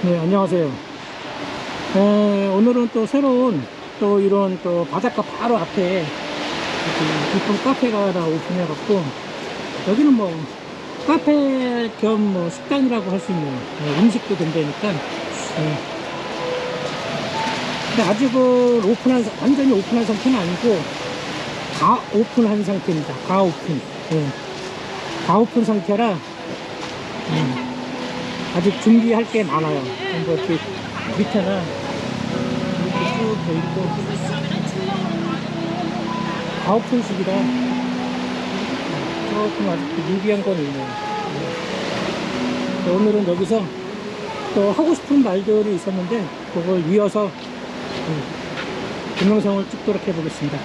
네, 안녕하세요. 오늘은 또 새로운 또 이런 또 바닷가 바로 앞에 이렇게 이쁜 카페가 하나 오픈해갖고 여기는 뭐 카페 겸 뭐 식당이라고 할 수 있는 음식도 된다니까. 근데 아직은 완전히 오픈한 상태는 아니고 다 오픈한 상태입니다. 다 오픈. 다 오픈 상태라 아직 준비할 게 많아요. 뭐 이렇게 밑에는 이렇게 쭉 돼 있고 다 오픈식이라 조금 아직 미비한 건 있네요. 오늘은 여기서 또 하고 싶은 말들이 있었는데 그걸 이어서 동영상을 찍도록 해보겠습니다.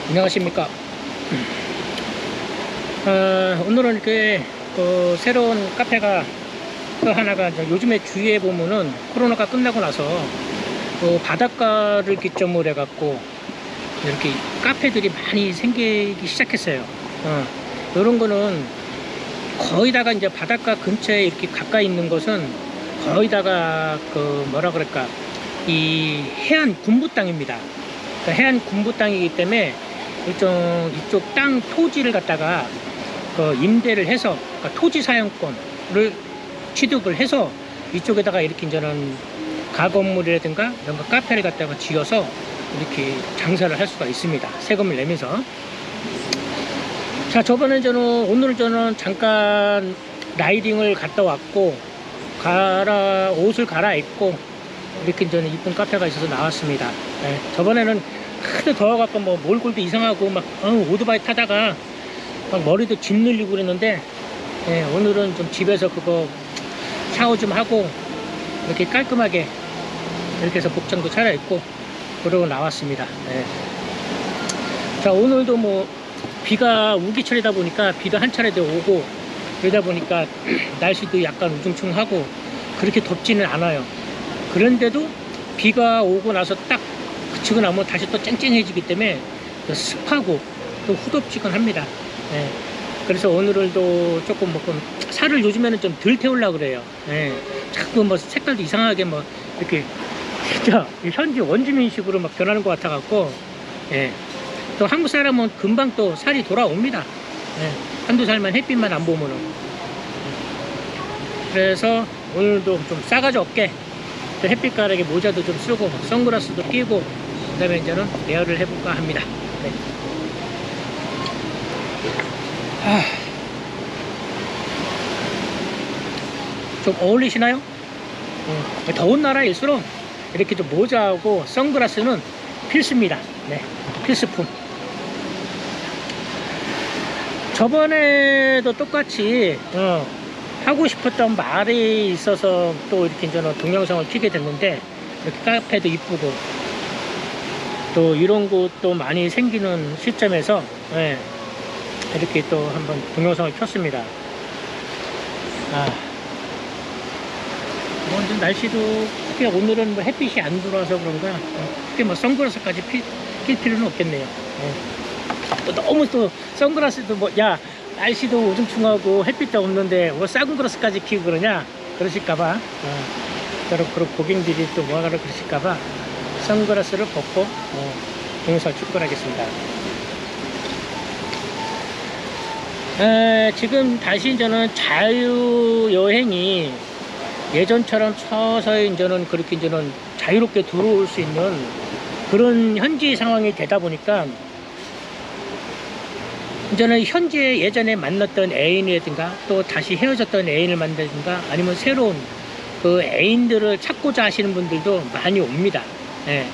안녕하십니까. 오늘은 이렇게 새로운 카페가 또 하나가 요즘에 주위에 보면은 코로나가 끝나고 나서 바닷가를 기점으로 해갖고 이렇게 카페들이 많이 생기기 시작했어요. 이런 거는 거의 다가 이제 바닷가 근처에 이렇게 가까이 있는 것은 거의 다가 뭐라 그럴까, 이 해안 군부 땅입니다. 그러니까 해안 군부 땅이기 때문에 이쪽 땅 토지를 갖다가 임대를 해서, 그러니까 토지 사용권을 취득을 해서 이쪽에다가 이렇게 이제는 가건물이라든가 이런 거 카페를 갖다가 지어서 이렇게 장사를 할 수가 있습니다. 세금을 내면서. 자, 오늘 저는 잠깐 라이딩을 갔다 왔고 옷을 갈아입고 이렇게 저는 이쁜 카페가 있어서 나왔습니다. 네, 저번에는 하도 더워갖고 뭐 몰골도 이상하고 막 오토바이 타다가 막 머리도 짓 눌리고 그랬는데, 네, 오늘은 좀 집에서 그거 샤워 좀 하고 이렇게 깔끔하게 이렇게 해서 복장도 차려입고 그러고 나왔습니다. 네. 자, 오늘도 뭐 비가 우기철이다 보니까 비도 한 차례도 오고 그러다 보니까 날씨도 약간 우중충하고 그렇게 덥지는 않아요. 그런데도 비가 오고 나서 딱 그치고 나면 다시 또 쨍쨍해지기 때문에 습하고 또 후덥지근합니다. 네. 그래서 오늘도 조금 살을 요즘에는 좀 덜 태우려고 그래요. 네. 자꾸 뭐 색깔도 이상하게 뭐 이렇게 진짜 현지 원주민식으로 막 변하는 것 같아 갖고, 예. 또 한국 사람은 금방 또 살이 돌아옵니다. 예. 한두 살만 햇빛만 안 보면은. 그래서 오늘도 좀 싸가지 없게 햇빛 가르게 모자도 좀 쓰고 선글라스도 끼고 그 다음에 이제는 에어를 해볼까 합니다. 네. 좀 어울리시나요? 더운 나라일수록 이렇게 좀 모자하고 선글라스는 필수입니다. 네, 필수품. 저번에도 똑같이 하고 싶었던 말이 있어서 또 이렇게 저는 동영상을 켜게 됐는데, 이렇게 카페도 이쁘고 또 이런 곳도 많이 생기는 시점에서, 네, 이렇게 또 한번 동영상을 켰습니다. 좀 날씨도 크게 오늘은 뭐 햇빛이 안 들어와서 그런가 크게 뭐 선글라스까지 낄 필요는 없겠네요. 너무 또 선글라스도 날씨도 우중충하고 햇빛도 없는데 뭐 선글라스까지 끼고 그러냐 그러실까봐, 그런 고객들이 또 뭐하러 그러실까봐 선글라스를 벗고 동영상을 찍도록 하겠습니다. 지금 다시 저는 자유여행이 예전처럼 서서히 이제는 그렇게 이제는 자유롭게 들어올 수 있는 그런 현지 상황이 되다 보니까 이제는 현재 예전에 만났던 애인이라든가 또 다시 헤어졌던 애인을 만나든가 아니면 새로운 그 애인들을 찾고자 하시는 분들도 많이 옵니다. 예.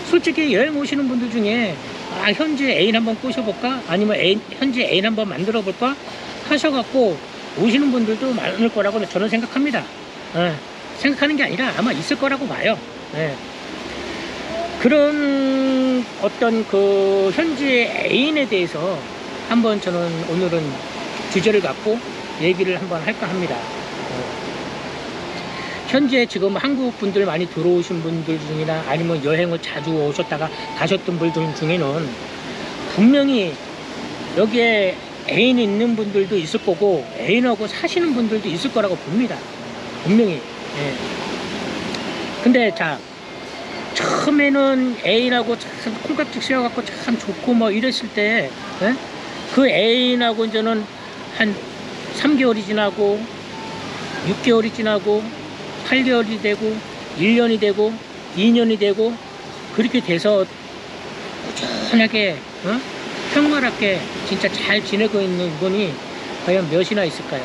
솔직히 여행 오시는 분들 중에 현지 애인 한번 꼬셔볼까? 아니면 현지 애인 한번 만들어 볼까? 하셔갖고 오시는 분들도 많을 거라고 저는 생각합니다. 생각하는 게 아니라 아마 있을 거라고 봐요. 그런 어떤 그 현지 애인에 대해서 한번 저는 오늘은 주제를 갖고 얘기를 한번 할까 합니다. 현재 지금 한국 분들 많이 들어오신 분들 중이나 아니면 여행을 자주 오셨다가 가셨던 분들 중에는 분명히 여기에 애인 있는 분들도 있을 거고 애인하고 사시는 분들도 있을 거라고 봅니다. 분명히. 예. 근데 자, 처음에는 애인하고 참 콩깍지 씌워갖고 참 좋고 뭐 이랬을 때, 예? 그 애인하고 이제는 한 3개월이 지나고 6개월이 지나고 8개월이 되고 1년이 되고 2년이 되고 그렇게 돼서 꾸준하게 평화롭게 진짜 잘 지내고 있는 분이 과연 몇이나 있을까요?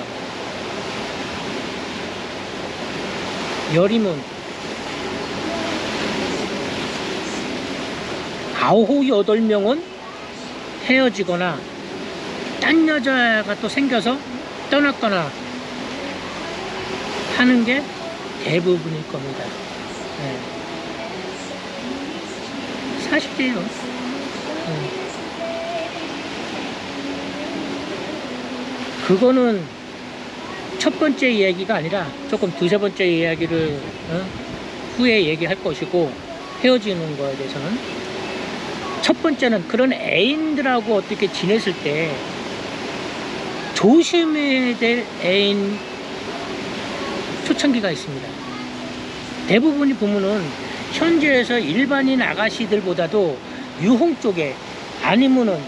열이면 9, 8명은 헤어지거나 딴 여자가 또 생겨서 떠났거나 하는 게 대부분일 겁니다. 네. 사실이에요. 그거는 첫 번째 이야기가 아니라 조금 두세 번째 이야기를 후에 얘기할 것이고, 헤어지는 거에 대해서는 첫 번째는 그런 애인들하고 어떻게 지냈을 때 조심해야 될 애인 초창기가 있습니다. 대부분이 보면은 현지에서 일반인 아가씨들보다도 유흥 쪽에 아니면은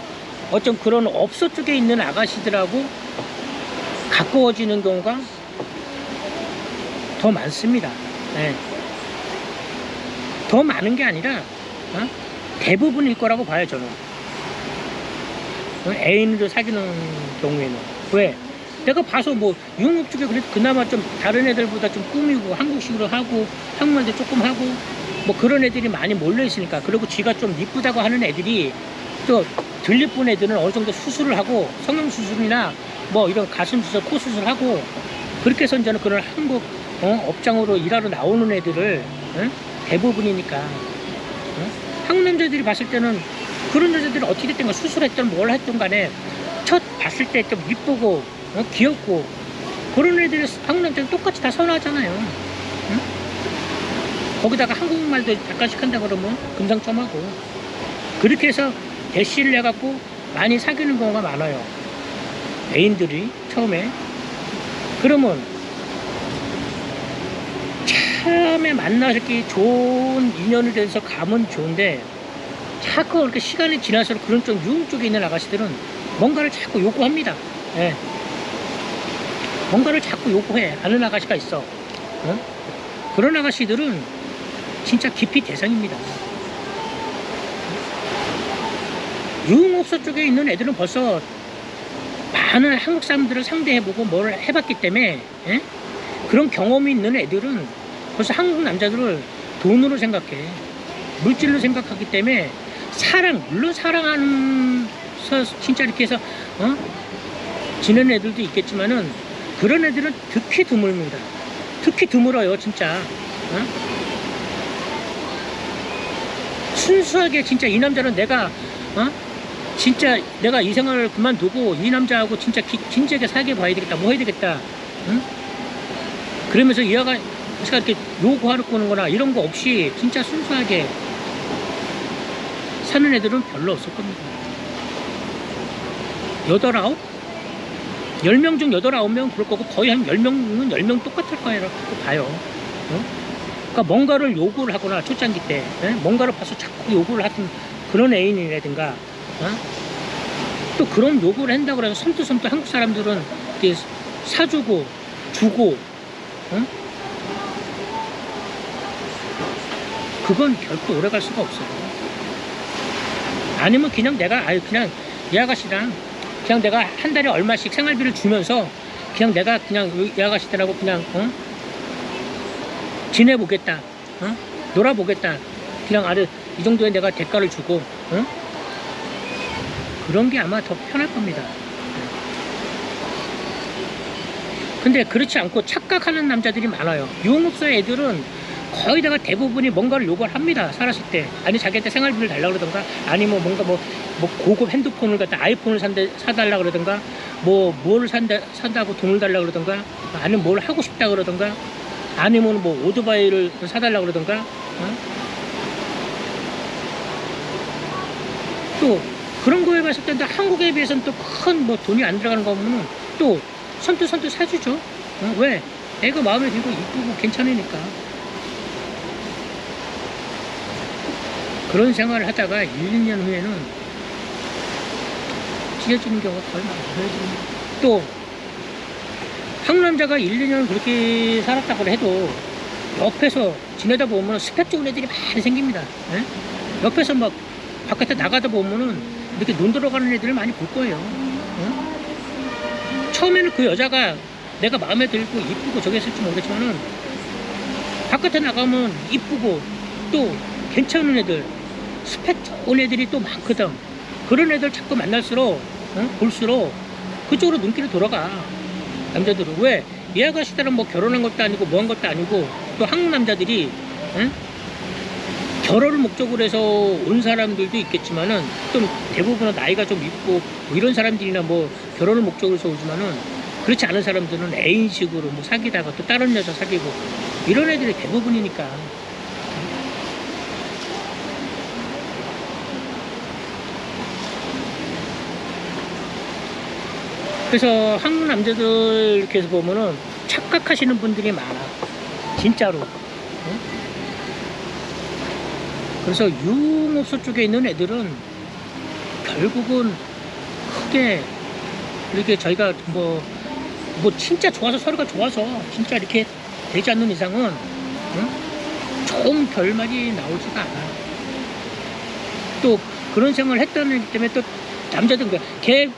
어떤 그런 업소 쪽에 있는 아가씨들하고 가까워지는 경우가 더 많습니다. 네. 더 많은 게 아니라 대부분일 거라고 봐요, 저는. 애인으로 사귀는 경우에는. 왜? 내가 봐서 뭐 유흥업 쪽에 그래도 그나마 좀 다른 애들보다 좀 꾸미고 한국식으로 하고 한국말도 조금 하고 뭐 그런 애들이 많이 몰려 있으니까. 그리고 지가 좀 이쁘다고 하는 애들이 또 덜 예쁜 애들은 어느 정도 수술을 하고 성형수술이나 뭐 이런 가슴 수술, 코 수술하고 그렇게 해서 이제는 그런 한국 업장으로 일하러 나오는 애들을 대부분이니까. 한국 남자들이 봤을 때는 그런 여자들이 어떻게 됐든 수술했든 뭘 했든 간에 첫 봤을 때 좀 이쁘고 귀엽고 그런 애들이 한국 남자는 똑같이 다 선호하잖아요. 거기다가 한국말도 약간씩 한다 그러면 금상첨화고. 그렇게 해서 대시를 해갖고 많이 사귀는 경우가 많아요, 애인들이 처음에. 그러면 처음에 만나기 좋은 인연이 돼서 가면 좋은데, 자꾸 그렇게 시간이 지날수록 그런 좀 유흥 쪽에 있는 아가씨들은 뭔가를 자꾸 요구합니다. 예. 뭔가를 자꾸 요구해. 아는 아가씨가 있어. 그런 아가씨들은 진짜 기피 대상입니다. 유흥업소 쪽에 있는 애들은 벌써 많은 한국 사람들을 상대해보고 뭘 해봤기 때문에, 예? 그런 경험이 있는 애들은 벌써 한국 남자들을 돈으로 생각해. 물질로 생각하기 때문에 물론 사랑하면서 진짜 이렇게 해서 지내는 애들도 있겠지만은 그런 애들은 특히 드뭅니다. 특히 드물어요, 진짜. 순수하게 진짜 이 남자는 내가 진짜 내가 이 생활을 그만두고 이 남자하고 진짜 진지하게 살게 봐야 되겠다, 뭐 해야 되겠다, 그러면서 이 아가씨가 이렇게 요구하러 거는 거나 이런 거 없이 진짜 순수하게 사는 애들은 별로 없을 겁니다. 8, 9? 10명 중 8, 9명 그럴 거고, 거의 한 10명은 10명 똑같을 거라고 봐요. 그러니까 뭔가를 요구를 하거나 초창기 때 뭔가를 봐서 자꾸 요구를 하던 그런 애인이라든가, 또 그런 요구를 한다고 해서 섬뜩섬뜩 한국 사람들은 이렇게 사주고 주고, 그건 결코 오래 갈 수가 없어요. 아니면 그냥 내가 그냥 이 아가씨랑 그냥 내가 한 달에 얼마씩 생활비를 주면서 그냥 내가 그냥 이 아가씨들하고 그냥 지내보겠다, 놀아보겠다, 그냥 이 정도에 내가 대가를 주고, 그런 게 아마 더 편할 겁니다. 근데 그렇지 않고 착각하는 남자들이 많아요. 유흥업소 애들은 거의 다가 대부분이 뭔가를 요구를 합니다, 살았을 때. 아니 자기한테 생활비를 달라고 그러던가, 아니면 뭔가 뭐 고급 핸드폰을 갖다 아이폰을 사달라고 그러던가, 뭘 산다고 돈을 달라고 그러던가, 아니면 뭘 하고 싶다 그러던가, 아니면 뭐 오토바이를 사달라고 그러던가, 또 그런 거에 봤을 때 한국에 비해서는 또 큰 뭐 돈이 안 들어가는 거 보면 또 선뜻 사주죠. 왜? 애가 마음에 들고 이쁘고 괜찮으니까. 그런 생활을 하다가 1, 2년 후에는 찢어지는 경우가 거의 많아요. 또 한국 남자가 1, 2년 그렇게 살았다고 해도 옆에서 지내다 보면 스펙 좋은 애들이 많이 생깁니다. 예? 옆에서 막 바깥에 나가다 보면은 이렇게 눈 들어가는 애들을 많이 볼 거예요. 처음에는 그 여자가 내가 마음에 들고 이쁘고 저기 했을지 모르겠지만은 바깥에 나가면 이쁘고 또 괜찮은 애들, 스펙 좋은 애들이 또 많거든. 그런 애들 자꾸 만날수록 볼수록 그쪽으로 눈길이 돌아가. 남자들은 왜? 이 아가씨들은 뭐 결혼한 것도 아니고 뭐 한 것도 아니고 또 한국 남자들이 결혼을 목적으로 해서 온 사람들도 있겠지만은 또 대부분은 나이가 좀 있고 뭐 이런 사람들이나 뭐 결혼을 목적으로 해서 오지만은 그렇지 않은 사람들은 애인식으로 뭐 사귀다가 또 다른 여자 사귀고 이런 애들이 대부분이니까. 그래서 한국 남자들 이렇게 해서 보면은 착각하시는 분들이 많아. 진짜로. 그래서 유흥업소 쪽에 있는 애들은 결국은 크게 이렇게 저희가 뭐 진짜 좋아서 서로가 좋아서 진짜 이렇게 되지 않는 이상은 좋은 결말이 나오지가 않아. 또 그런 생각을 했다는 때문에 또 남자들 걔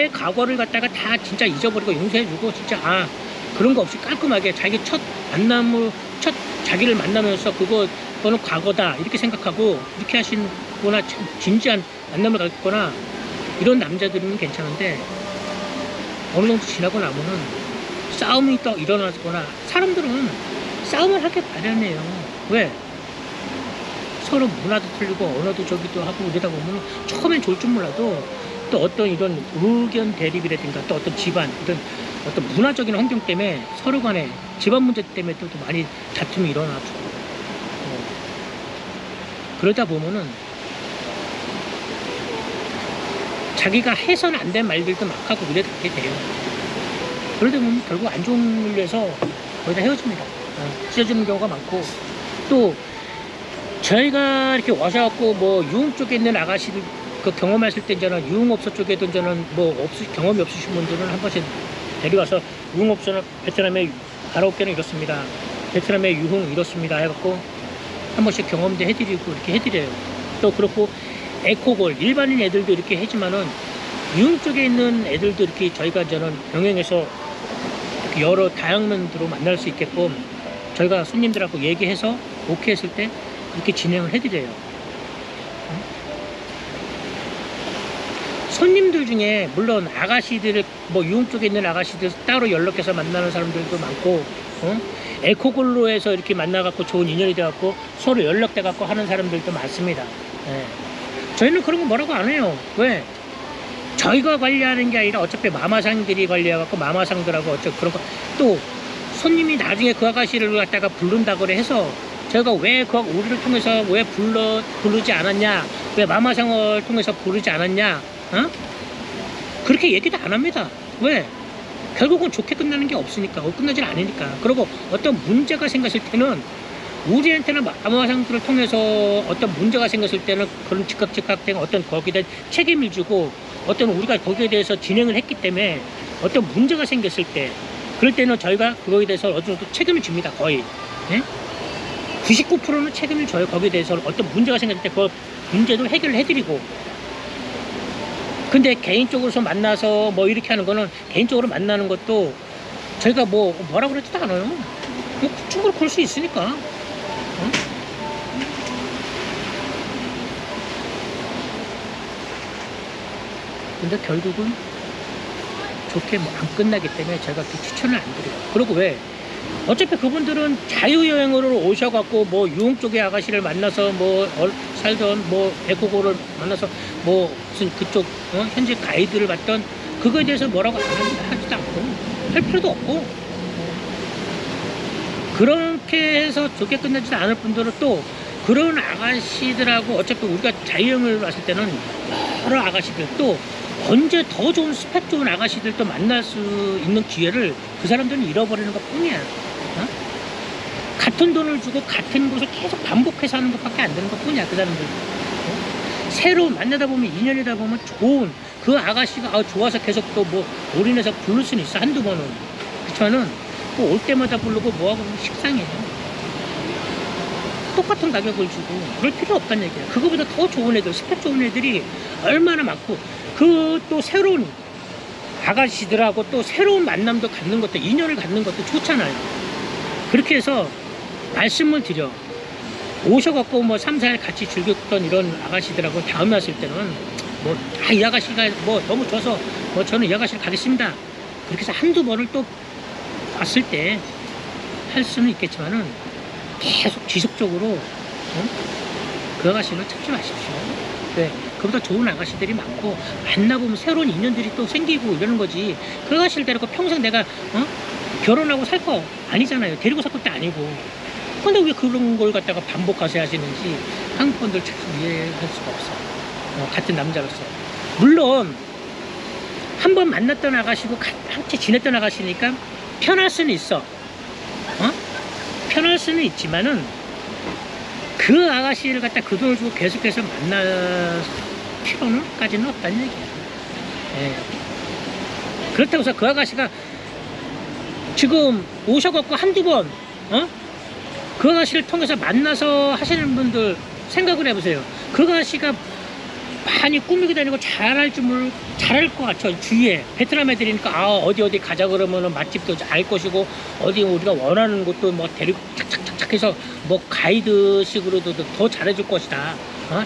과거를 갖다가 다 진짜 잊어버리고 용서해주고 진짜 그런 거 없이 깔끔하게 자기 첫 자기를 만나면서 그거는 과거다 이렇게 생각하고 이렇게 하시거나 참 진지한 만남을 갖거나 이런 남자들은 괜찮은데 어느 정도 지나고 나면은 싸움이 또 일어나거나 사람들은 싸움을 하게 마련해요. 왜? 서로 문화도 틀리고 언어도 저기도 하고 이러다 보면 처음엔 좋을 줄 몰라도 또 어떤 이런 의견 대립이라든가 또 어떤 집안 이런 어떤 문화적인 환경 때문에 서로 간에 집안 문제 때문에 또 많이 다툼이 일어나죠. 그러다 보면은 자기가 해서는 안 된 말들도 막 하고 이래게 돼요. 그러다 보면 결국 안 좋은 일로 해서 거의 다 헤어집니다. 찢어지는 경우가 많고 또 저희가 이렇게 와셔갖고 뭐 유흥 쪽에 있는 아가씨들 그 경험했을 때 저는 유흥업소 쪽에도 저는 뭐 경험이 없으신 분들은 한 번씩 데려와서 유흥업소는 베트남의 가라오케는 이렇습니다. 베트남의 유흥 이렇습니다 해갖고 한 번씩 경험도 해드리고 이렇게 해드려요. 또 그렇고 에코골 일반인 애들도 이렇게 해지만은 유흥 쪽에 있는 애들도 이렇게 저희가 저는 병행해서 이렇게 여러 다양면으로 만날 수 있게끔 저희가 손님들하고 얘기해서 오케이 했을 때 이렇게 진행을 해드려요. 손님들 중에 물론 아가씨들 뭐 유흥 쪽에 있는 아가씨들 따로 연락해서 만나는 사람들도 많고 에코골로 해서 이렇게 만나갖고 좋은 인연이 돼갖고 서로 연락돼갖고 하는 사람들도 많습니다. 저희는 그런 거 뭐라고 안 해요. 왜? 저희가 관리하는 게 아니라 어차피 마마상들이 관리해갖고 마마상들하고 어쩌고 그런 거 또 손님이 나중에 그 아가씨를 갖다가 부른다고 해서 저희가 왜 우리를 통해서 왜 부르지 않았냐, 왜 마마상을 통해서 부르지 않았냐, 그렇게 얘기도 안 합니다. 왜? 결국은 좋게 끝나는 게 없으니까, 끝나질 않으니까. 그리고 어떤 문제가 생겼을 때는 우리한테는 마마상들을 통해서 어떤 문제가 생겼을 때는 그런 즉각 된 어떤 거기에 대한 책임을 주고 어떤 우리가 거기에 대해서 진행을 했기 때문에 어떤 문제가 생겼을 때 그럴 때는 저희가 그거에 대해서 어느 정도 책임을 줍니다. 거의 99%는 책임을 져요. 거기에 대해서 어떤 문제가 생겼을 때 그 문제도 해결을 해드리고. 근데 개인적으로서 만나서 뭐 이렇게 하는 거는 개인적으로 만나는 것도 저희가 뭐라고 그러지도 않아요. 충분히 그럴 수 있으니까. 근데 결국은 좋게 안 끝나기 때문에 제가 그 추천을 안 드려요. 그리고 왜? 어차피 그분들은 자유여행으로 오셔갖고 뭐 유흥 쪽의 아가씨를 만나서 살던 에코고를 만나서 무슨 그쪽 현지 가이드를 받던 그거에 대해서 뭐라고 하지도 않고 할 필요도 없고 그렇게 해서 좋게 끝나지도 않을 분들은 또 그런 아가씨들하고 어차피 우리가 자유여행을 왔을 때는 여러 아가씨들, 또 언제 더 좋은 스펙 좋은 아가씨들 또 만날 수 있는 기회를 그 사람들은 잃어버리는 것 뿐이야. 어? 같은 돈을 주고 같은 곳을 계속 반복해서 하는 것밖에 안 되는 것 뿐이야, 그 사람들. 어? 새로 만나다 보면, 인연이다 보면 좋은 그 아가씨가 좋아서 계속 또 뭐 올인해서 부를 수는 있어, 한두 번은. 그렇지만은 또 올 때마다 부르고 뭐하고 식상해. 똑같은 가격을 주고 그럴 필요 없다는 얘기야. 그거보다 더 좋은 애들, 스펙 좋은 애들이 얼마나 많고, 그 또 새로운 아가씨들하고 또 새로운 만남도 갖는 것도, 인연을 갖는 것도 좋잖아요. 그렇게 해서 말씀을 드려. 오셔갖고 뭐 3, 4일 같이 즐겼던 이런 아가씨들하고 다음에 왔을 때는 뭐, 이 아가씨가 뭐 너무 좋아서 뭐 저는 이 아가씨를 가겠습니다. 그렇게 해서 한두 번을 또 왔을 때 할 수는 있겠지만은 계속 지속적으로 그 아가씨를 찾지 마십시오. 네, 그보다 좋은 아가씨들이 많고, 만나보면 새로운 인연들이 또 생기고 이러는 거지. 그 아가씨를 데리고 평생 내가 결혼하고 살 거 아니잖아요. 데리고 살 것도 아니고. 근데 왜 그런 걸 갖다가 반복하세 하시는지 한국 분들 참 이해할 수가 없어. 같은 남자로서. 물론 한 번 만났던 아가씨고 같이 지냈던 아가씨니까 편할 수는 있어. 편할 수는 있지만은 그 아가씨를 갖다 그 돈을 주고 계속해서 만날 필요는까지는 없다는 얘기야. 예. 그렇다고 해서 그 아가씨가 지금 오셔갖고 한두 번 그 아가씨를 통해서 만나서 하시는 분들 생각을 해보세요. 그 아가씨가 많이 꾸미고 다니고 잘할 것 같죠. 주위에 베트남 애들이니까 어디 가자 그러면은 맛집도 알 것이고, 어디 우리가 원하는 곳도 뭐 데리고 착착착착 해서 뭐 가이드식으로도 더 잘해줄 것이다.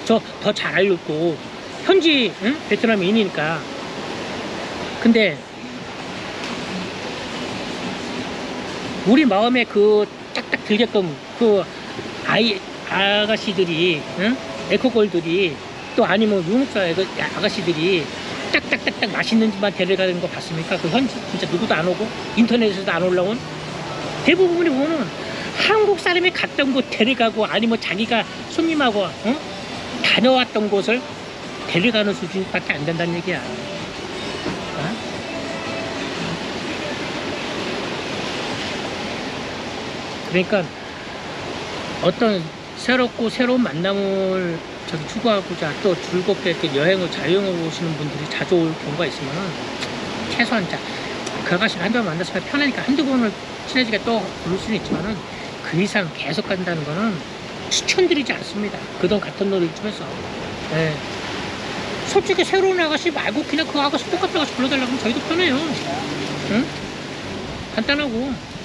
저 더 잘 알고 현지 베트남인이니까. 근데 우리 마음에 그 딱딱 들게끔 그 아가씨들이 에코걸들이, 또 아니면 유목사의 그 아가씨들이 딱딱딱딱 맛있는 집만 데려가는 거 봤습니까? 그 현지 진짜 누구도 안 오고 인터넷에서도 안 올라온, 대부분이 보면은 한국 사람이 갔던 곳 데려가고, 아니면 자기가 손님하고 다녀왔던 곳을 데려가는 수준밖에 안 된다는 얘기야. 그러니까 어떤 새로운 만남을 추구하고자 또 즐겁게 여행을 자유여행을 오시는 분들이 자주 올 경우가 있으면은 최소한 그 아가씨를 한두 번 만났으면 편하니까 한두 번을 친해지게 또 부를 수는 있지만은 그 이상 계속 간다는 거는 추천드리지 않습니다. 그 돈 같은 돈을 주면서. 네. 솔직히 새로운 아가씨 말고 그냥 그 아가씨 똑같은 아가씨 불러달라고 하면 저희도 편해요. 응? 간단하고.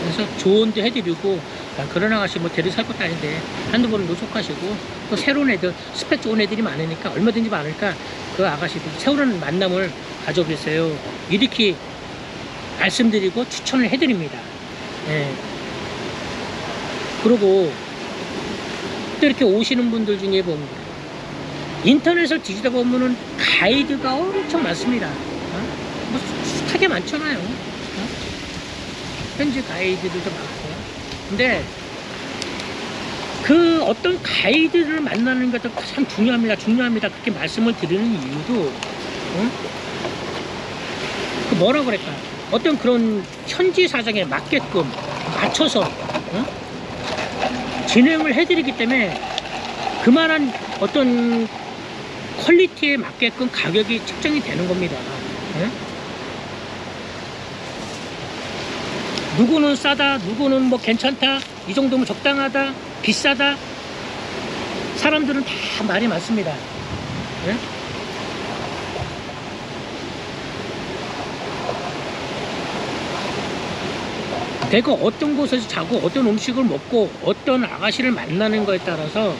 그래서 조언도 해드리고, 그런 아가씨 뭐 데리고 살 것도 아닌데 한두 번은 노숙하시고, 또 새로운 애들, 스펙 좋은 애들이 많으니까, 얼마든지 많으니까 그 아가씨들 새로운 만남을 가져보세요. 이렇게 말씀드리고 추천을 해드립니다. 예. 그리고 또 이렇게 오시는 분들 중에 보면 인터넷을 뒤지다 보면은 가이드가 엄청 많습니다. 뭐 숱하게 많잖아요. 현지 가이드들도 많고. 근데 그 어떤 가이드를 만나는 것도 참 중요합니다. 그렇게 말씀을 드리는 이유도 그 뭐라 그럴까, 어떤 그런 현지 사정에 맞게끔 맞춰서 진행을 해드리기 때문에 그만한 어떤 퀄리티에 맞게끔 가격이 책정이 되는 겁니다. 누구는 싸다, 누구는 뭐 괜찮다, 이 정도면 적당하다, 비싸다, 사람들은 다 말이 많습니다. 예? 내가 어떤 곳에서 자고 어떤 음식을 먹고 어떤 아가씨를 만나는 거에 따라서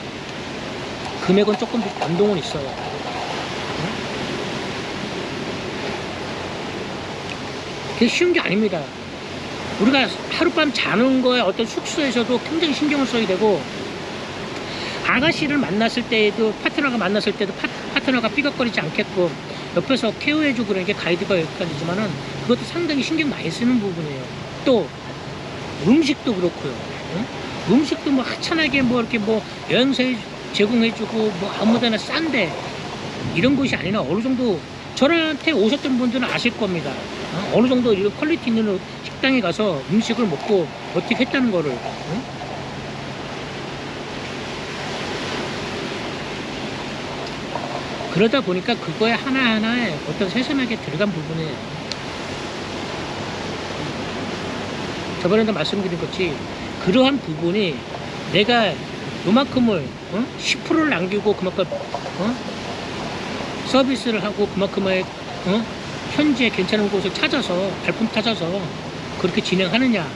금액은 조금 변동은 있어요. 그게 쉬운 게 아닙니다. 우리가 하룻밤 자는 거에 어떤 숙소에서도 굉장히 신경을 써야 되고, 아가씨를 만났을 때에도, 파트너가 만났을 때도 파트너가 삐걱거리지 않게끔 옆에서 케어해주고 그러는 게 가이드가 여기까지지만은 그것도 상당히 신경 많이 쓰는 부분이에요. 또 음식도 그렇고요. 음식도 뭐 하찮게 뭐 이렇게 뭐 여행사에 제공해주고 뭐 아무데나 싼데 이런 것이 아니라 어느 정도 저한테 오셨던 분들은 아실 겁니다. 어느 정도 이런 퀄리티 있는 식당에 가서 음식을 먹고 어떻게 했다는 거를. 그러다 보니까 그거에 하나하나에 어떤 세심하게 들어간 부분이에요. 저번에도 말씀드린 것이 그러한 부분이 내가 요만큼을 10%를 남기고 그만큼 서비스를 하고 그만큼의 현지에 괜찮은 곳을 찾아서 발품 찾아서 그렇게 진행하느냐,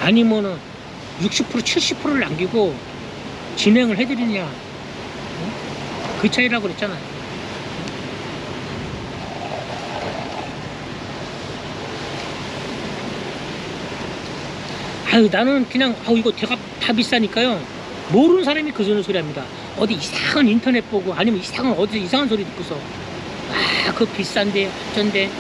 아니면은 60% 70%를 남기고 진행을 해드리느냐, 그 차이라고 그랬잖아요. 아유, 나는 그냥 이거 다 비싸니까요, 모르는 사람이 그 소리 합니다. 어디 이상한 인터넷 보고 아니면 어디 이상한 소리 듣고서 그거 비싼데 어쩐데.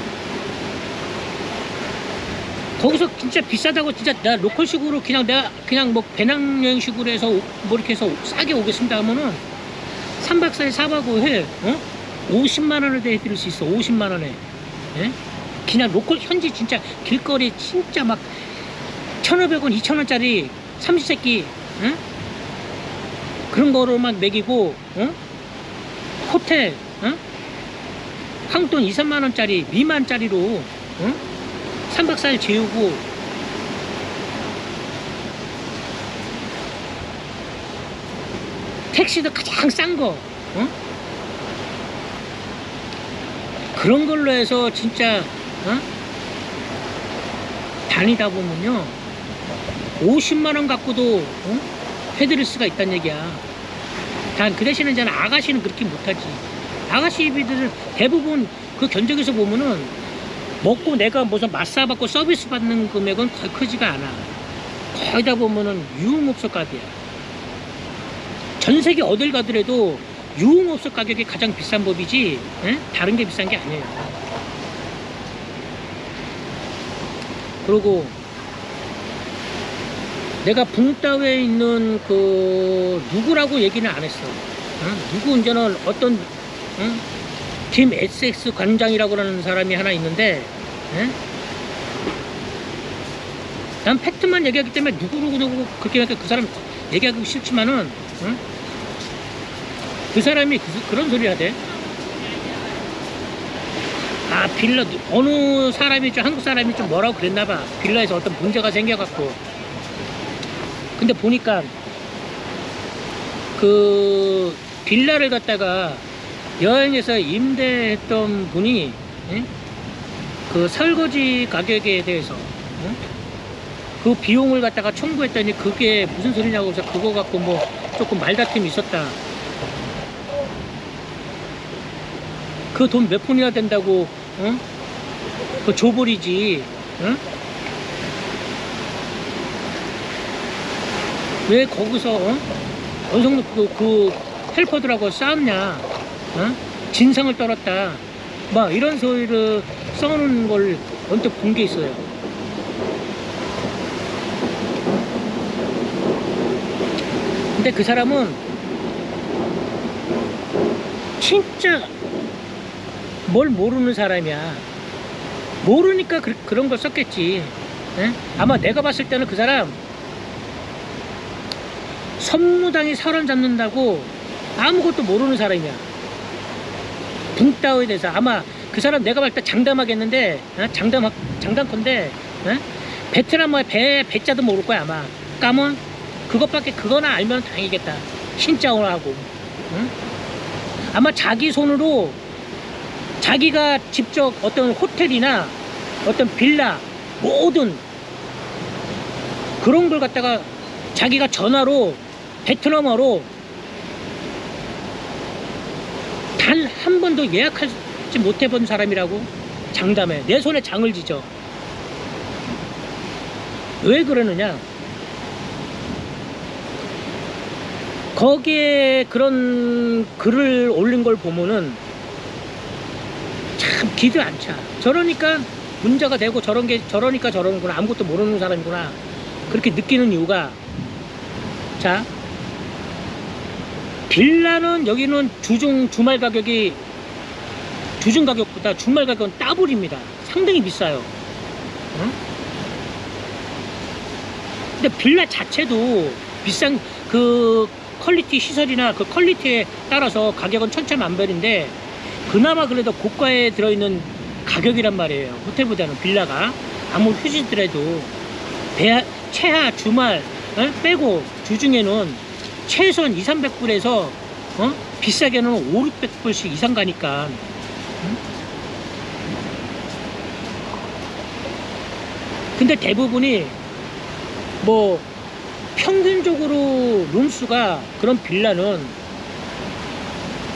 거기서 진짜 비싸다고 진짜 내가 로컬식으로 내가 그냥 뭐 배낭여행식으로 해서 뭐 이렇게 해서 싸게 오겠습니다 하면은 3박 4일 4박 5일 50만 원을 해드릴 수 있어. 50만 원에. 예? 그냥 로컬 현지 진짜 길거리 진짜 막 1,500원 2,000원짜리 삼시세끼 그런 거로만 먹이고 호텔 한돈 2, 3만 원짜리 미만짜리로 3박 4일 재우고 택시도 가장 싼 거 그런 걸로 해서 진짜 다니다 보면요 50만 원 갖고도 해드릴 수가 있다는 얘기야. 단 그 대신에 저는 아가씨는 그렇게 못하지. 아가씨들은 대부분 그 견적에서 보면은 먹고 내가 무슨 마사 받고 서비스 받는 금액은 거의 크지가 않아. 거의 다 보면은 유흥업소 값이야. 전 세계 어딜 가더라도 유흥업소 가격이 가장 비싼 법이지 다른 게 비싼 게 아니에요. 그리고 내가 붕따오에 있는 그 누구라고 얘기는 안 했어. 누구 이제는 어떤 팀 SX 관장이라고 하는 사람이 하나 있는데 난 팩트만 얘기하기 때문에 누구 그렇게 그 사람 얘기하기 싫지만은 그 사람이 그런 소리 하대. 빌라 어느 사람이 좀 한국 사람이 좀 뭐라고 그랬나봐. 빌라에서 어떤 문제가 생겨갖고. 근데 보니까 그 빌라를 갖다가 여행에서 임대했던 분이 그 설거지 가격에 대해서 그 비용을 갖다가 청구했더니 그게 무슨 소리냐고 해서 그거 갖고 뭐 조금 말다툼이 있었다. 그 돈 몇 푼이나 된다고 그 줘버리지. 왜 거기서 어느 정도 그 헬퍼들하고 싸웠냐, 진상을 떨었다, 막 이런 소리를 써놓은 걸 언뜻 본 게 있어요. 근데 그 사람은 진짜 뭘 모르는 사람이야. 모르니까 그런 걸 썼겠지. 아마 내가 봤을 때는 그 사람 선무당이 사람 잡는다고 아무것도 모르는 사람이야. 붕따오에 대해서 아마 그 사람 내가 봤을 때 장담하겠는데, 장담컨대 베트남어의 배자도 모를 거야 아마. 까면 그거나 알면 다행이겠다. 신짜오라고. 아마 자기 손으로 자기가 직접 어떤 호텔이나 어떤 빌라 모든 그런 걸 갖다가 자기가 전화로 베트남어로 단 한 번도 예약하지 못해 본 사람이라고 장담해. 내 손에 장을 지져. 왜 그러느냐, 거기에 그런 글을 올린 걸 보면은 참 기도 안 차. 저러니까 문제가 되고 저러니까 저러는구나, 아무것도 모르는 사람이구나 그렇게 느끼는 이유가, 자 빌라는 여기는 주말 가격이 주중 가격보다 주말 가격은 더블입니다. 상당히 비싸요. 응? 근데 빌라 자체도 비싼 그 퀄리티 시설이나 그 퀄리티에 따라서 가격은 천차만별인데 그나마 그래도 고가에 들어있는 가격이란 말이에요. 호텔보다는 빌라가 아무리 휴지더라도 최하 주말 빼고 주중에는 최소한 200~300불에서 비싸게는 500~600불씩 이상 가니까. 근데 대부분이 뭐 평균적으로 룸수가 그런 빌라는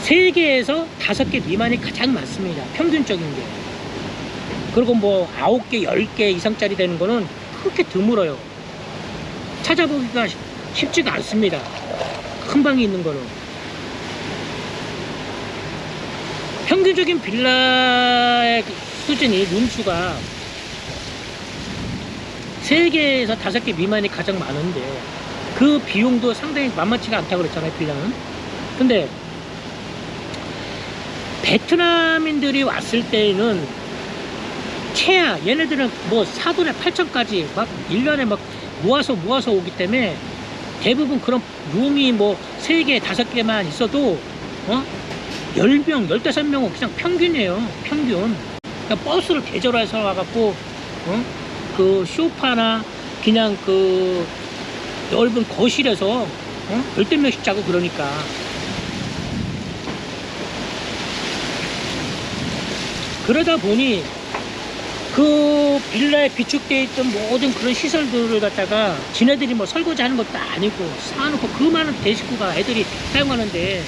3개에서 5개 미만이 가장 많습니다. 평균적인 게. 그리고 뭐 9개, 10개 이상짜리 되는 거는 그렇게 드물어요. 찾아보기가 쉽지가 않습니다. 큰 방이 있는 거는. 평균적인 빌라의 수준이 룸수가 3개에서 5개 미만이 가장 많은데 그 비용도 상당히 만만치가 않다고 그랬잖아요, 빌라는. 근데 베트남인들이 왔을 때는 최하 얘네들은 뭐 4돈에 8천까지 막 1년에 막 모아서 모아서 오기 때문에 대부분 그런 룸이 뭐 3개, 5개만 있어도 10명, 15명은 그냥 평균이에요. 평균. 그러니까 버스를 계절해서 와갖고 그 소파나 그냥 그 넓은 거실에서 열댓 명씩 자고 그러니까. 그러다 보니 그 빌라에 비축되어 있던 모든 그런 시설들을 갖다가 지네들이 뭐 설거지 하는 것도 아니고 쌓아놓고 그 많은 대식구가 애들이 사용하는데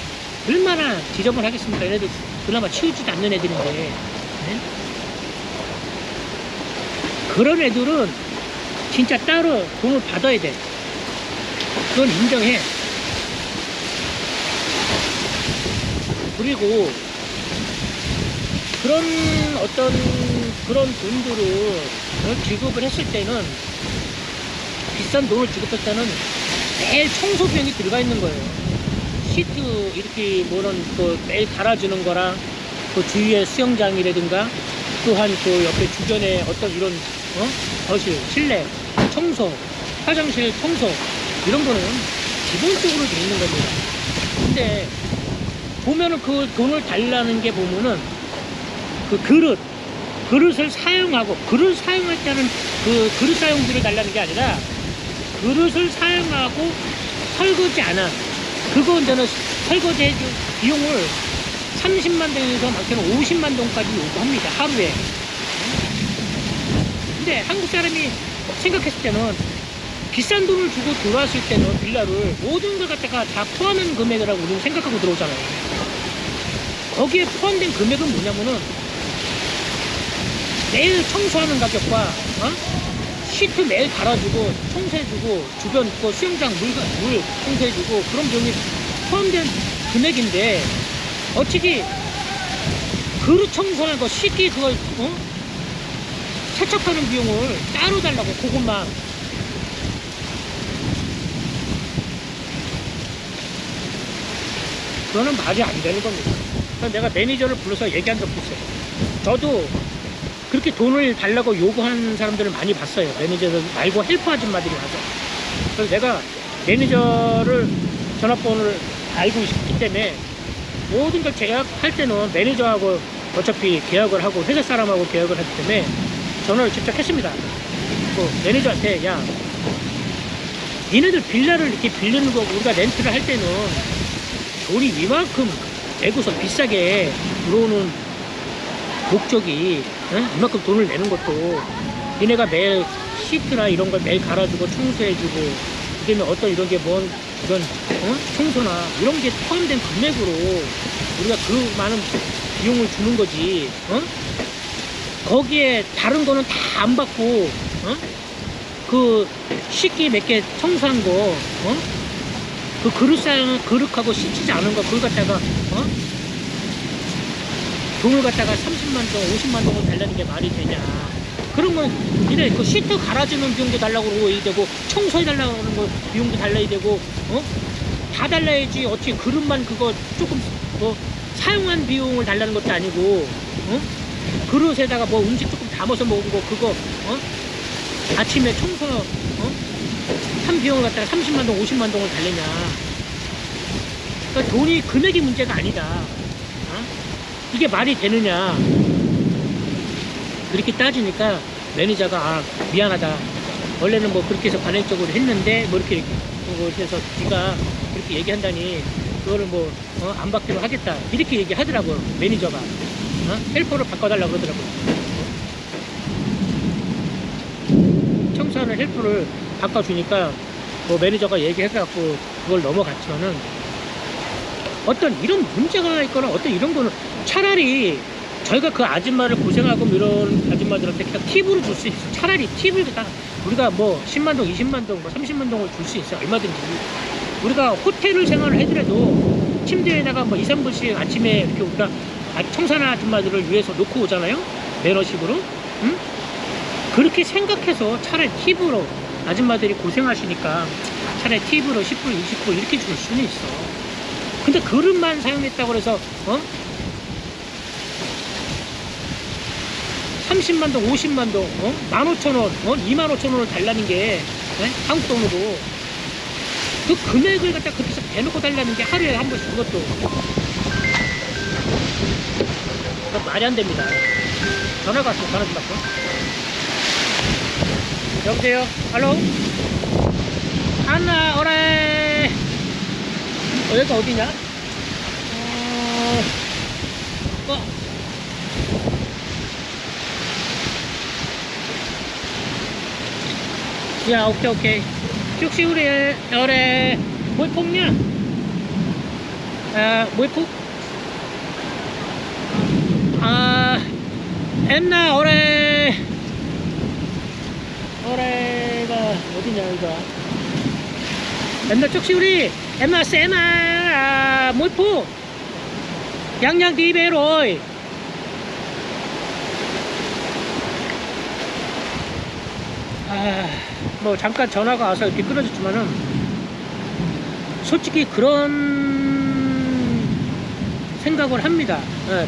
얼마나 지저분하겠습니까? 얘네들 그나마 치우지도 않는 애들인데. 네? 그런 애들은 진짜 따로 돈을 받아야 돼. 그건 인정해. 그리고 그런 어떤 그런 돈들을 지급을 했을 때는 비싼 돈을 지급할 때는 매일 청소 비용이 들어가 있는 거예요. 시트 이렇게 뭐는 그 매일 갈아주는 거랑 그 주위에 수영장이라든가 또한 그 옆에 주변에 어떤 이런 거실, 실내 청소, 화장실 청소 이런 거는 기본적으로 돼 있는 겁니다. 근데 보면은 그 돈을 달라는 게 보면은 그 그릇을 사용하고 그릇 사용할 때는 그 그릇 사용비를 달라는 게 아니라 그릇을 사용하고 설거지 안 한 그거 이제는 설거지 해줄 비용을 30만 동에서 많게는 50만 동까지 요구합니다. 하루에. 근데 한국 사람이 생각했을 때는 비싼 돈을 주고 들어왔을 때는 빌라를 모든 걸 갖다가 다 포함한 금액이라고 우리는 생각하고 들어오잖아요. 거기에 포함된 금액은 뭐냐면은 매일 청소하는 가격과 시트 매일 갈아주고 청소해주고 주변 그 수영장 물 청소해주고 그런 비용이 포함된 금액인데 어찌지 그릇 청소하는 거 씻기 그걸 세척하는 비용을 따로 달라고 그것만. 그거는 말이 안 되는 겁니다. 내가 매니저를 불러서 얘기한 적도 있어요. 저도 그렇게 돈을 달라고 요구하는 사람들을 많이 봤어요. 매니저들 말고 헬퍼 아줌마들이 와서. 그래서 내가 매니저를 전화번호를 알고 있기 때문에 모든 걸 계약할 때는 매니저하고 어차피 계약을 하고 회사 사람하고 계약을 하기 때문에 전화를 직접 했습니다. 그 매니저한테 야 니네들 빌라를 이렇게 빌리는 거 우리가 렌트를 할 때는 돈이 이만큼 내고서 비싸게 들어오는 목적이 이만큼 돈을 내는 것도 니네가 매일 시트나 이런 걸 매일 갈아주고 청소해주고 그다음에 어떤 이런 게 뭔 이런 청소나 이런 게 포함된 금액으로 우리가 그 많은 비용을 주는 거지. 거기에 다른 거는 다 안 받고 그 식기 몇 개 청소한 거 그 그릇하고 씻지 않은 거 그걸 갖다가 돈을 갖다가 30만 동, 50만 동을 달라는 게 말이 되냐. 그러면 니네 그 시트 갈아주는 비용도 달라고 그러고 되고 청소해 달라고 하는 거 비용도 달라야 되고 다 달라야지. 어떻게 그릇만 그거 조금 뭐 사용한 비용을 달라는 것도 아니고, 어? 그릇에다가 뭐 음식 조금 담아서 먹은 거 그거, 어? 아침에 청소, 한 비용을 갖다가 30만 동, 50만 동을 달래냐. 그러니까 돈이 금액이 문제가 아니다. 어? 이게 말이 되느냐. 그렇게 따지니까 매니저가 아 미안하다. 원래는 뭐 그렇게 해서 관행적으로 했는데 뭐 이렇게 해서 네가 그렇게 얘기한다니 그거를 뭐 안 받기로 하겠다. 이렇게 얘기하더라고요. 매니저가. 헬퍼를 바꿔달라고 그러더라고요. 청소하는 헬퍼를 바꿔주니까 뭐 매니저가 얘기해갖고 그걸 넘어갔지만은 어떤 이런 문제가 있거나 어떤 이런 거는 차라리 저희가 그 아줌마를 고생하고 이런 아줌마들한테 그냥 팁으로 줄 수 있어. 차라리 팁을 다 우리가 뭐 10만 동, 20만 동, 뭐 30만 동을 줄 수 있어. 얼마든지. 우리가 호텔을 생활을 하더라도 침대에다가 뭐 2, 3분씩 아침에 이렇게 우리가 청소하는 아줌마들을 위해서 놓고 오잖아요. 매너식으로. 응? 그렇게 생각해서 차라리 팁으로 아줌마들이 고생하시니까 차라리 팁으로 10불, 20불 이렇게 줄 수는 있어. 근데 그릇만 사용했다고 해서 30만 동, 50만 동, 15,000원, 25,000원을 달라는 게 한국 돈으로 그 금액을 갖다 그렇게 해서 대놓고 달라는 게 하루에 한 번씩 그것도 말이 안 됩니다. 전화가 왔어. 전화 좀 받고. 여보세요? 할로? 안나, 오래. 여기가 어디냐? 야, 오케이. 쭉시 우리 mỗi phút nha. Mỗi phút. Em là 올해가 어디냐 이거. Em là chúc siêu đi. Em là sẽ mà mỗi phút. Yang đi về rồi. 뭐 잠깐 전화가 와서 이렇게 끊어졌지만은 솔직히 그런 생각을 합니다.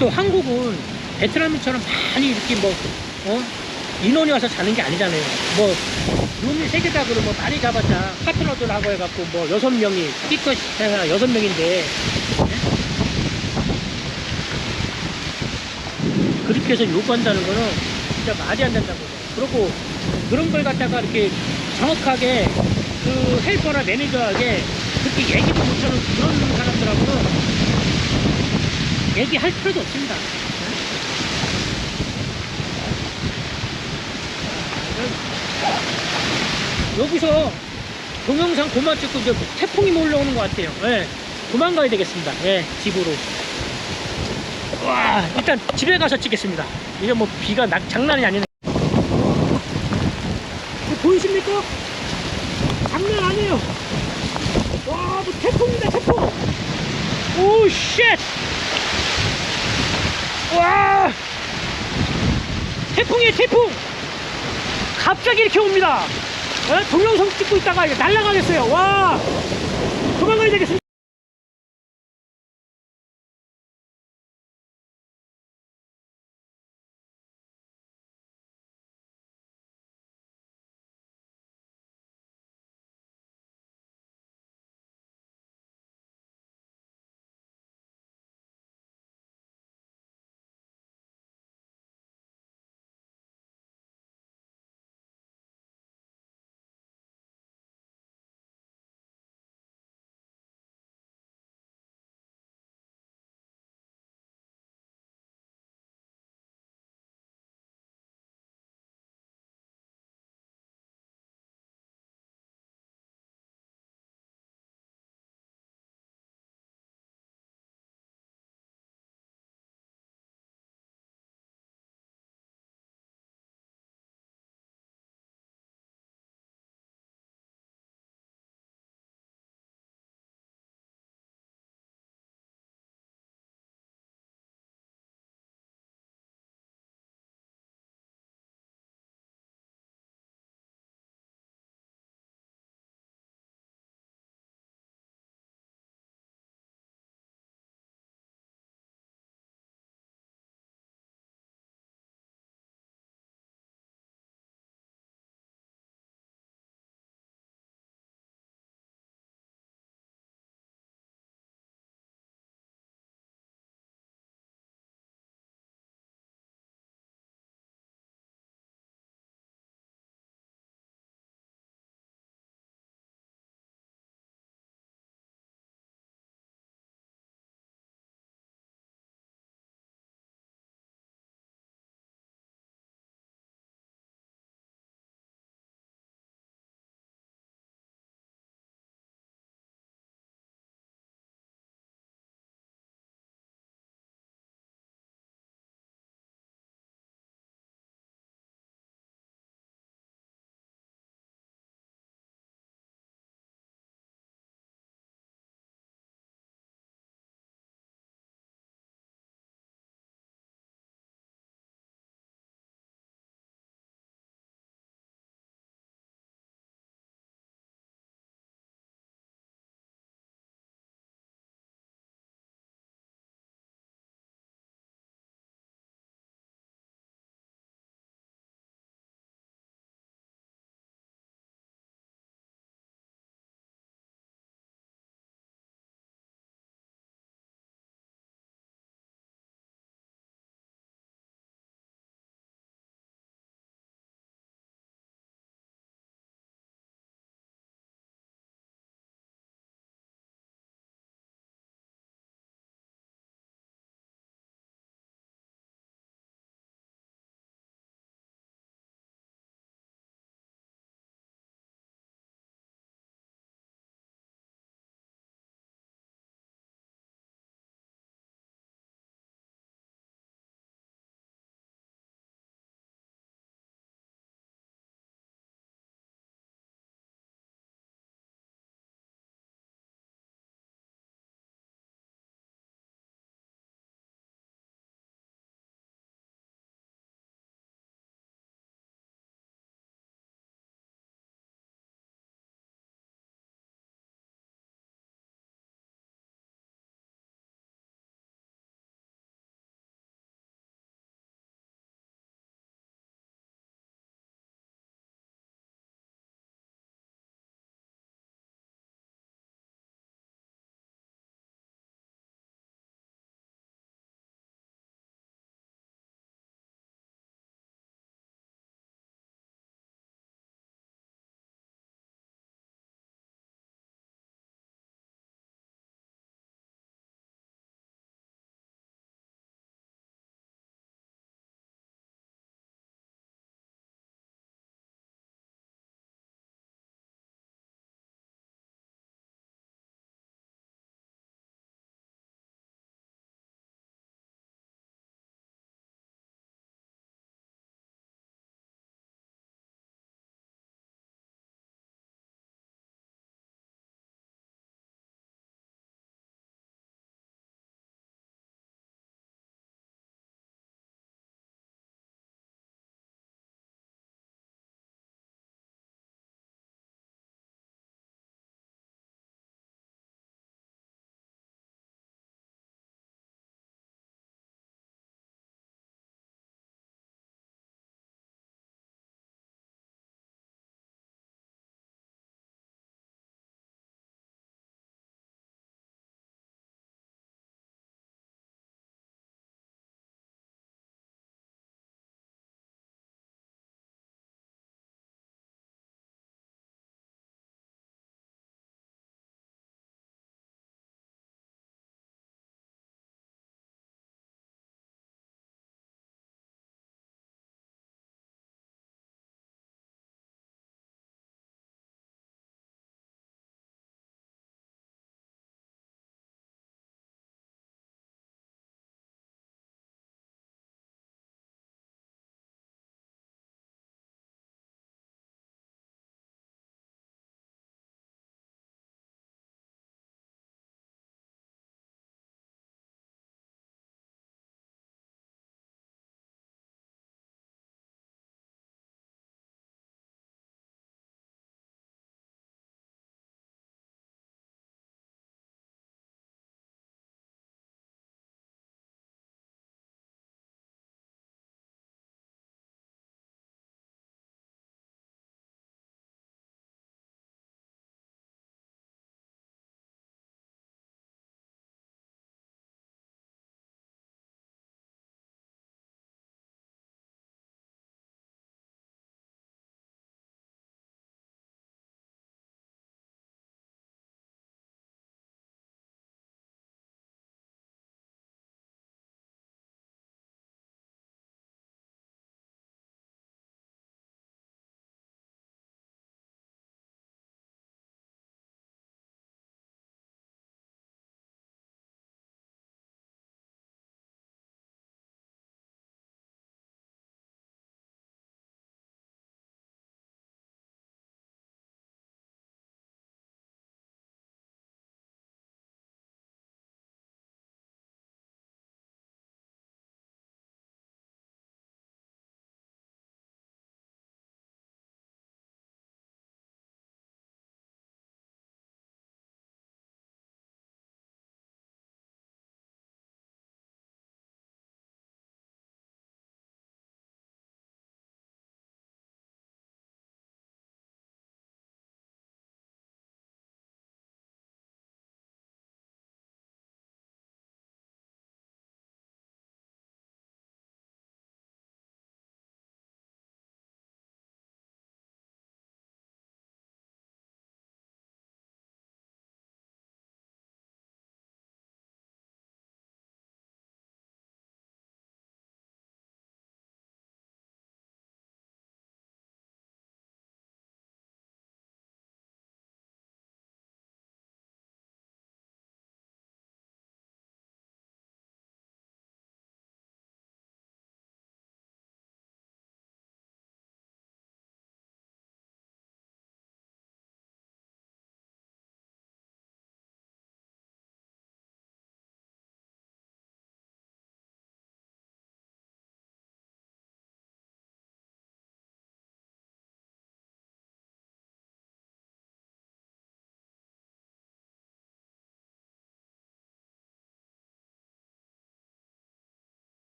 또 한국은 베트남처럼 많이 이렇게 뭐 인원이 와서 자는 게 아니잖아요. 뭐 룸이 3개다 그러면 뭐 많이 잡았자 파트너들하고 해갖고 뭐 6명이 끼껏 해서 6명인데 그렇게 해서 요구한다는 거는 진짜 말이 안 된다고. 그리고 그런 걸 갖다가 이렇게 정확하게 그 헬퍼나 매니저에게 그렇게 얘기도 못하는 그런 사람들하고는 얘기할 필요도 없습니다. 여기서 동영상 그만 찍고 이제 태풍이 몰려오는 것 같아요. 네, 도망가야 되겠습니다. 네, 집으로. 와, 일단 집에 가서 찍겠습니다. 이게 뭐 비가 장난이 아니네. 보이십니까? 장난 아니에요. 와, 뭐 태풍입니다, 태풍. 오, 쉣. 와, 태풍이에요, 태풍. 갑자기 이렇게 옵니다. 동영상 찍고 있다가 날아가겠어요. 와, 도망가야 되겠습니다.